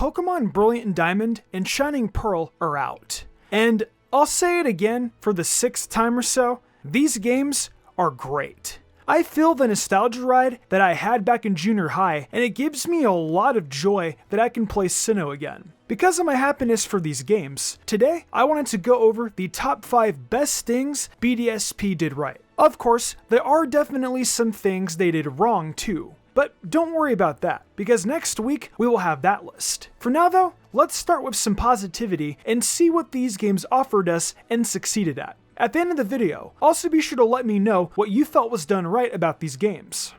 Pokémon Brilliant Diamond and Shining Pearl are out. And I'll say it again for the 6th time or so, these games are great. I feel the nostalgia ride that I had back in junior high, and it gives me a lot of joy that I can play Sinnoh again. Because of my happiness for these games, today I wanted to go over the top 5 best things BDSP did right. Of course, there are definitely some things they did wrong too. But don't worry about that, because next week we will have that list. For now though, let's start with some positivity and see what these games offered us and succeeded at. At the end of the video, also be sure to let me know what you felt was done right about these games.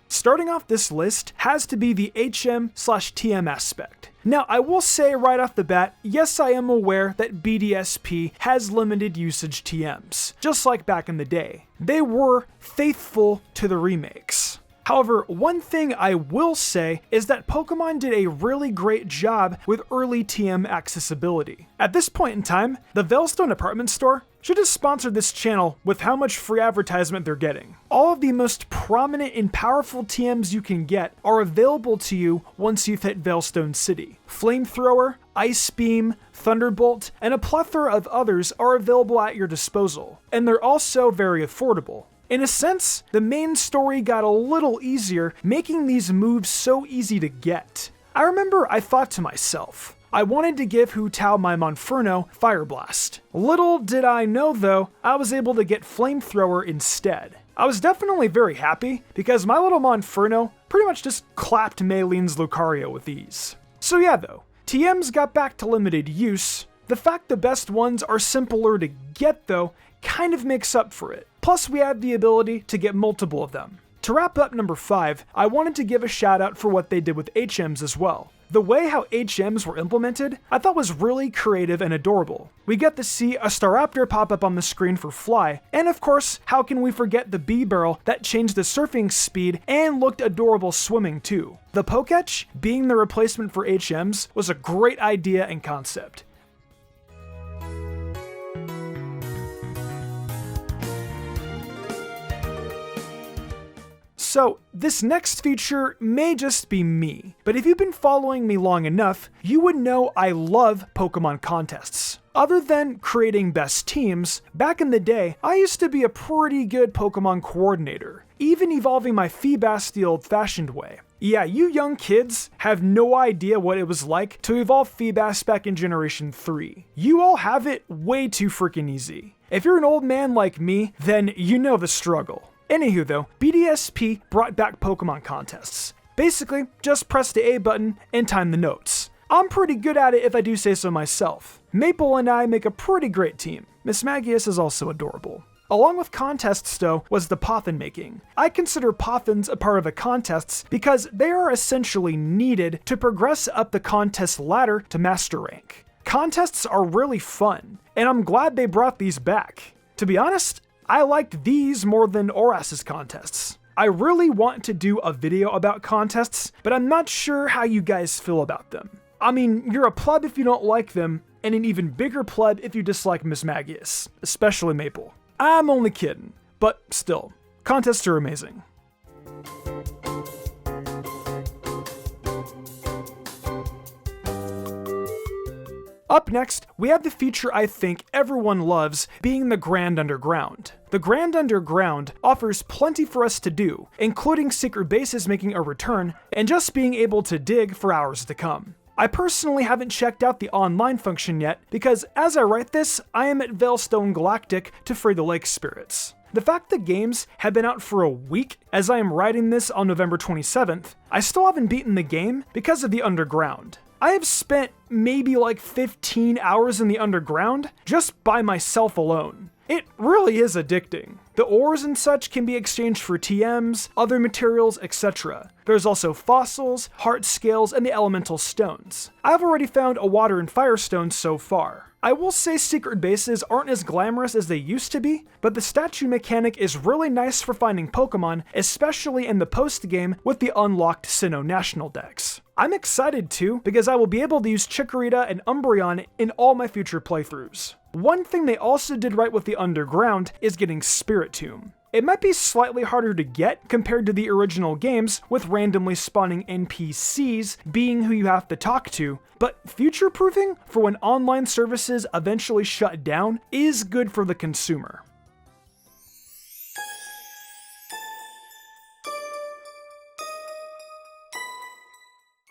Starting off this list has to be the HM/TM aspect. Now, I will say right off the bat, yes, I am aware that BDSP has limited usage TMs, just like back in the day. They were faithful to the remakes. However, one thing I will say is that Pokémon did a really great job with early TM accessibility. At this point in time, the Veilstone department store should have sponsored this channel with how much free advertisement they're getting. All of the most prominent and powerful TMs you can get are available to you once you've hit Veilstone City. Flamethrower, Ice Beam, Thunderbolt, and a plethora of others are available at your disposal, and they're also very affordable. In a sense, the main story got a little easier, making these moves so easy to get. I remember I thought to myself, I wanted to give Hu Tao my Monferno Fire Blast. Little did I know though, I was able to get Flamethrower instead. I was definitely very happy, because my little Monferno pretty much just clapped Maylene's Lucario with ease. So yeah though, TMs got back to limited use. The fact the best ones are simpler to get though, kind of makes up for it. Plus we have the ability to get multiple of them. To wrap up number 5, I wanted to give a shout out for what they did with HMs as well. The way how HMs were implemented, I thought was really creative and adorable. We get to see a Staraptor pop up on the screen for Fly, and of course, how can we forget the B-Barrel that changed the surfing speed and looked adorable swimming too. The Poketch, being the replacement for HMs, was a great idea and concept. So, this next feature may just be me, but if you've been following me long enough, you would know I love Pokemon contests. Other than creating best teams, back in the day, I used to be a pretty good Pokemon coordinator, even evolving my Feebas the old-fashioned way. Yeah, you young kids have no idea what it was like to evolve Feebas back in Generation 3. You all have it way too freaking easy. If you're an old man like me, then you know the struggle. Anywho though, BDSP brought back Pokemon contests. Basically, just press the A button and time the notes. I'm pretty good at it if I do say so myself. Maple and I make a pretty great team. Miss Magius is also adorable. Along with contests though, was the Poffin making. I consider Poffins a part of the contests because they are essentially needed to progress up the contest ladder to Master Rank. Contests are really fun, and I'm glad they brought these back. To be honest, I liked these more than Oras's contests. I really want to do a video about contests, but I'm not sure how you guys feel about them. I mean, you're a pleb if you don't like them, and an even bigger pleb if you dislike Miss Magius, especially Maple. I'm only kidding, but still, contests are amazing. Up next, we have the feature I think everyone loves, being the Grand Underground. The Grand Underground offers plenty for us to do, including secret bases making a return, and just being able to dig for hours to come. I personally haven't checked out the online function yet, because as I write this, I am at Veilstone Galactic to free the lake spirits. The fact the games have been out for a week as I am writing this on November 27th, I still haven't beaten the game because of the Underground. I have spent maybe like 15 hours in the Underground just by myself alone. It really is addicting. The ores and such can be exchanged for TMs, other materials, etc. There's also fossils, heart scales, and the elemental stones. I've already found a water and fire stone so far. I will say secret bases aren't as glamorous as they used to be, but the statue mechanic is really nice for finding Pokemon, especially in the post-game with the unlocked Sinnoh National Dex. I'm excited too, because I will be able to use Chikorita and Umbreon in all my future playthroughs. One thing they also did right with the Underground is getting Spirit Tomb. It might be slightly harder to get compared to the original games, with randomly spawning NPCs being who you have to talk to, but future-proofing for when online services eventually shut down is good for the consumer.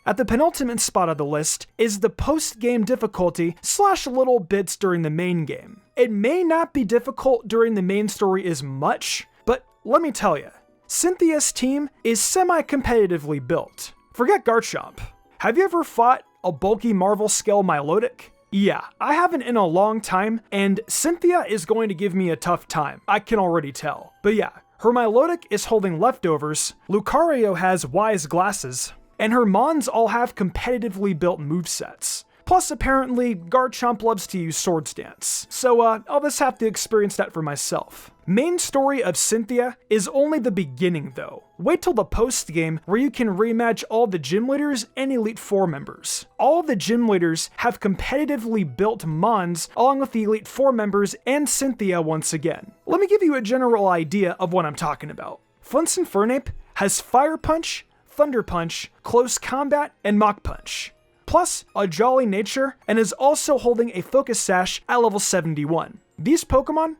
At the penultimate spot of the list is the post-game difficulty / little bits during the main game. It may not be difficult during the main story as much, but let me tell you, Cynthia's team is semi-competitively built. Forget Garchomp. Have you ever fought a bulky Marvel-scale Milotic? Yeah, I haven't in a long time, and Cynthia is going to give me a tough time, I can already tell. But yeah, her Milotic is holding leftovers, Lucario has wise glasses, and her Mons all have competitively built movesets. Plus, apparently, Garchomp loves to use Swords Dance, so I'll just have to experience that for myself. Main story of Cynthia is only the beginning though. Wait till the post-game where you can rematch all the gym leaders and Elite Four members. All the gym leaders have competitively built Mons along with the Elite Four members and Cynthia once again. Let me give you a general idea of what I'm talking about. Flinson Fernape has Fire Punch, Thunder Punch, Close Combat, and Mach Punch. Plus, a Jolly Nature, and is also holding a Focus Sash at level 71. These Pokemon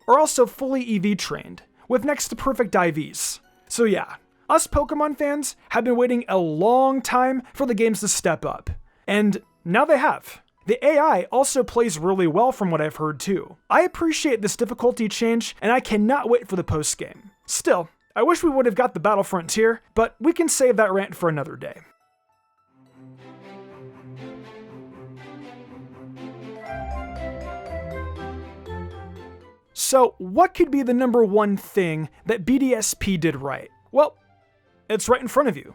are also fully EV trained, with next to perfect IVs. So yeah, us Pokemon fans have been waiting a long time for the games to step up. And now they have. The AI also plays really well from what I've heard too. I appreciate this difficulty change, and I cannot wait for the post-game. Still, I wish we would have got the Battle Frontier, but we can save that rant for another day. So, what could be the number one thing that BDSP did right? Well, it's right in front of you.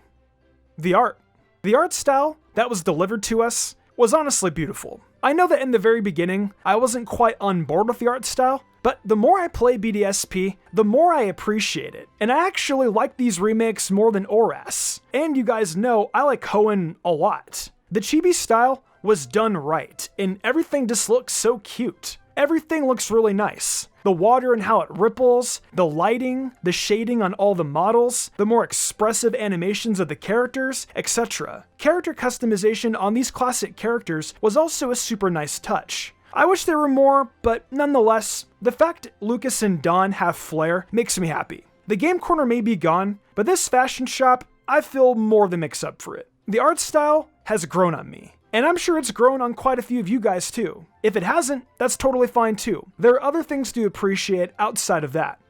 The art. The art style that was delivered to us was honestly beautiful. I know that in the very beginning, I wasn't quite on board with the art style, but the more I play BDSP, the more I appreciate it. And I actually like these remakes more than ORAS. And you guys know I like Hoenn a lot. The chibi style was done right, and everything just looks so cute. Everything looks really nice. The water and how it ripples, the lighting, the shading on all the models, the more expressive animations of the characters, etc. Character customization on these classic characters was also a super nice touch. I wish there were more, but nonetheless, the fact Lucas and Dawn have flair makes me happy. The game corner may be gone, but this fashion shop, I feel more than makes up for it. The art style has grown on me. And I'm sure it's grown on quite a few of you guys too. If it hasn't, that's totally fine too. There are other things to appreciate outside of that.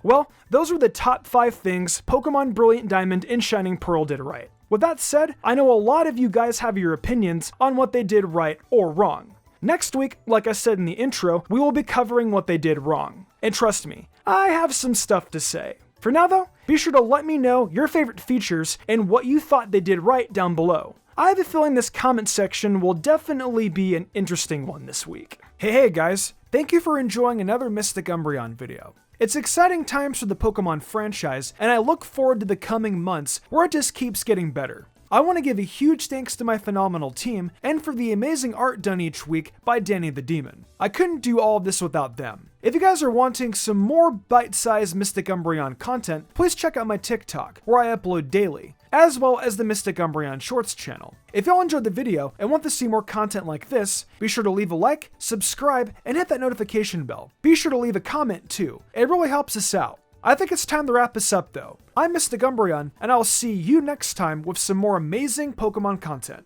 Well, those were the top 5 things Pokemon Brilliant Diamond and Shining Pearl did right. With that said, I know a lot of you guys have your opinions on what they did right or wrong. Next week, like I said in the intro, we will be covering what they did wrong. And trust me, I have some stuff to say. For now though, be sure to let me know your favorite features and what you thought they did right down below. I have a feeling this comment section will definitely be an interesting one this week. Hey guys, thank you for enjoying another Mystic Umbreon video. It's exciting times for the Pokemon franchise, and I look forward to the coming months where it just keeps getting better. I want to give a huge thanks to my phenomenal team, and for the amazing art done each week by Danny the Demon. I couldn't do all of this without them. If you guys are wanting some more bite-sized Mystic Umbreon content, please check out my TikTok, where I upload daily, as well as the Mystic Umbreon Shorts channel. If y'all enjoyed the video and want to see more content like this, be sure to leave a like, subscribe, and hit that notification bell. Be sure to leave a comment too. It really helps us out. I think it's time to wrap this up though. I'm Mystic Umbreon, and I'll see you next time with some more amazing Pokemon content.